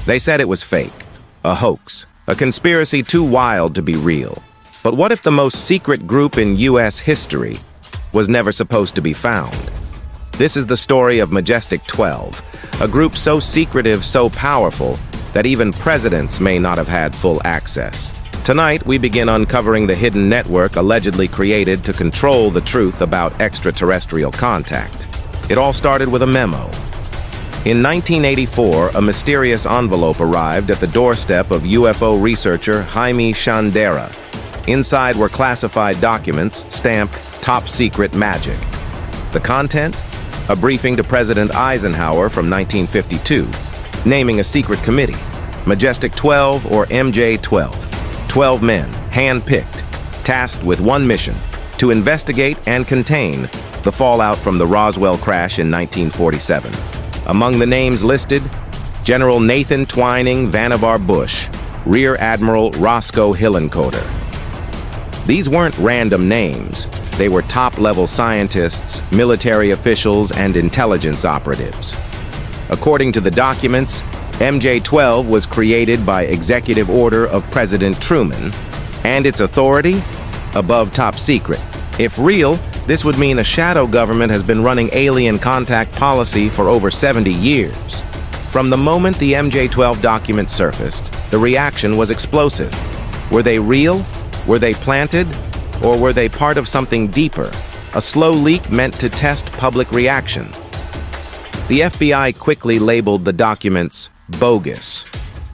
They said it was fake, a hoax, a conspiracy too wild to be real. But what if the most secret group in U.S. history was never supposed to be found? This is the story of Majestic 12, a group so secretive, so powerful, that even presidents may not have had full access. Tonight, we begin uncovering the hidden network allegedly created to control the truth about extraterrestrial contact. It all started with a memo. In 1984, a mysterious envelope arrived at the doorstep of UFO researcher Jaime Shandera. Inside were classified documents stamped Top Secret Magic. The content? A briefing to President Eisenhower from 1952, naming a secret committee, Majestic 12 or MJ-12. 12 men, hand-picked, tasked with one mission, to investigate and contain the fallout from the Roswell crash in 1947. Among the names listed, General Nathan Twining Vannevar Bush, Rear Admiral Roscoe Hillenkoetter. These weren't random names. They were top-level scientists, military officials, and intelligence operatives. According to the documents, MJ-12 was created by executive order of President Truman, and its authority? Above top secret. If real, this would mean a shadow government has been running alien contact policy for over 70 years. From the moment the MJ-12 documents surfaced, the reaction was explosive. Were they real? Were they planted? Or were they part of something deeper, a slow leak meant to test public reaction? The FBI quickly labeled the documents bogus,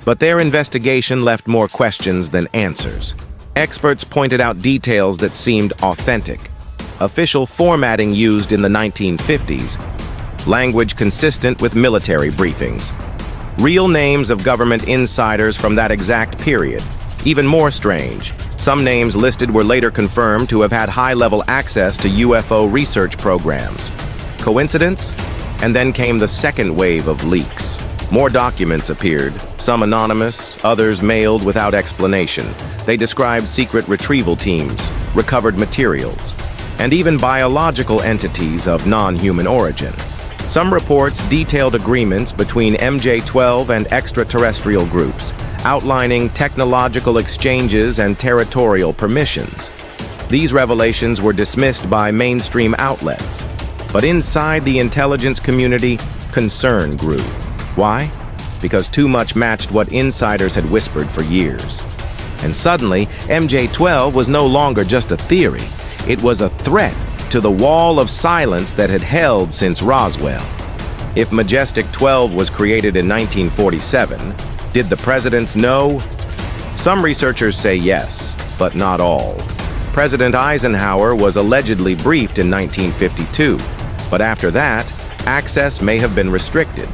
but their investigation left more questions than answers. Experts pointed out details that seemed authentic. Official formatting used in the 1950s, language consistent with military briefings. Real names of government insiders from that exact period. Even more strange, some names listed were later confirmed to have had high-level access to UFO research programs. Coincidence? And then came the second wave of leaks. More documents appeared, some anonymous, others mailed without explanation. They described secret retrieval teams, recovered materials, and even biological entities of non-human origin. Some reports detailed agreements between MJ-12 and extraterrestrial groups, outlining technological exchanges and territorial permissions. These revelations were dismissed by mainstream outlets. But inside the intelligence community, concern grew. Why? Because too much matched what insiders had whispered for years. And suddenly, MJ-12 was no longer just a theory. It was a threat to the wall of silence that had held since Roswell. If Majestic 12 was created in 1947, did the presidents know? Some researchers say yes, but not all. President Eisenhower was allegedly briefed in 1952, but after that, access may have been restricted.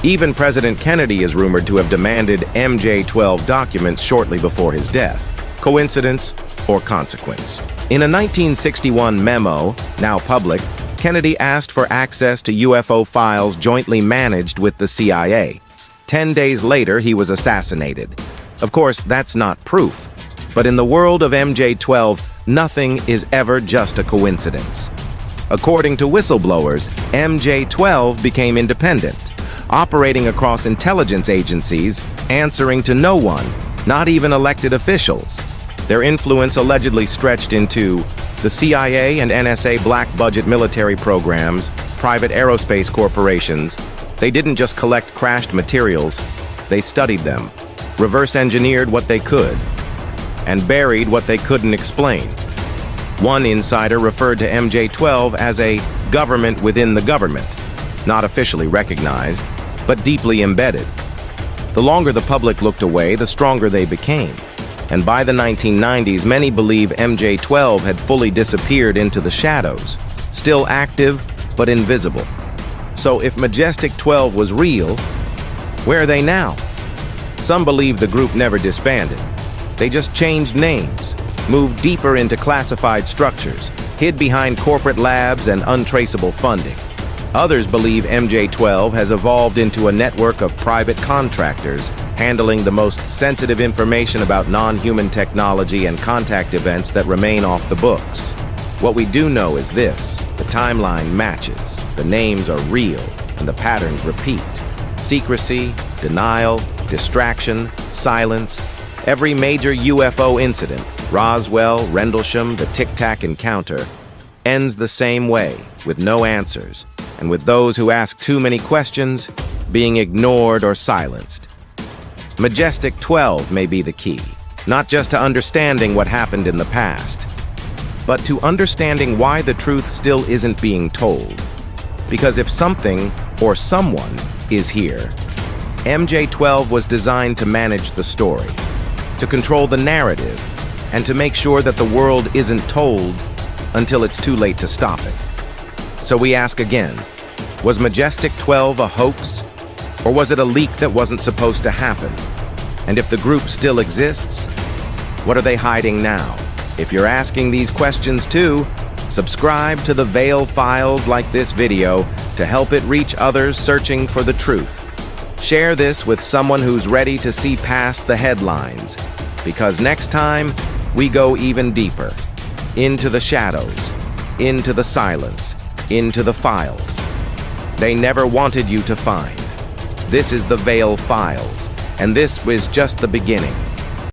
Even President Kennedy is rumored to have demanded MJ-12 documents shortly before his death. Coincidence or consequence? In a 1961 memo, now public, Kennedy asked for access to UFO files jointly managed with the CIA. 10 days later, he was assassinated. Of course, that's not proof. But in the world of MJ-12, nothing is ever just a coincidence. According to whistleblowers, MJ-12 became independent, operating across intelligence agencies, answering to no one, not even elected officials. Their influence allegedly stretched into the CIA and NSA black-budget military programs, private aerospace corporations. They didn't just collect crashed materials, they studied them, reverse-engineered what they could, and buried what they couldn't explain. One insider referred to MJ-12 as a government within the government, not officially recognized, but deeply embedded. The longer the public looked away, the stronger they became. And by the 1990s, many believe MJ-12 had fully disappeared into the shadows, still active but invisible. So if Majestic 12 was real, where are they now? Some believe the group never disbanded. They just changed names, moved deeper into classified structures, hid behind corporate labs and untraceable funding. Others believe MJ-12 has evolved into a network of private contractors handling the most sensitive information about non-human technology and contact events that remain off the books. What we do know is this: the timeline matches, the names are real, and the patterns repeat. Secrecy, denial, distraction, silence. Every major UFO incident, Roswell, Rendlesham, the Tic Tac encounter, ends the same way, with no answers, and with those who ask too many questions being ignored or silenced. Majestic 12 may be the key, not just to understanding what happened in the past, but to understanding why the truth still isn't being told. Because if something or someone is here, MJ12 was designed to manage the story, to control the narrative, and to make sure that the world isn't told until it's too late to stop it. So we ask again, was Majestic 12 a hoax? Or was it a leak that wasn't supposed to happen? And if the group still exists, what are they hiding now? If you're asking these questions too, subscribe to the Veil Files like this video to help it reach others searching for the truth. Share this with someone who's ready to see past the headlines, because next time we go even deeper, into the shadows, into the silence, into the files they never wanted you to find. This is the Veil Files, and this was just the beginning.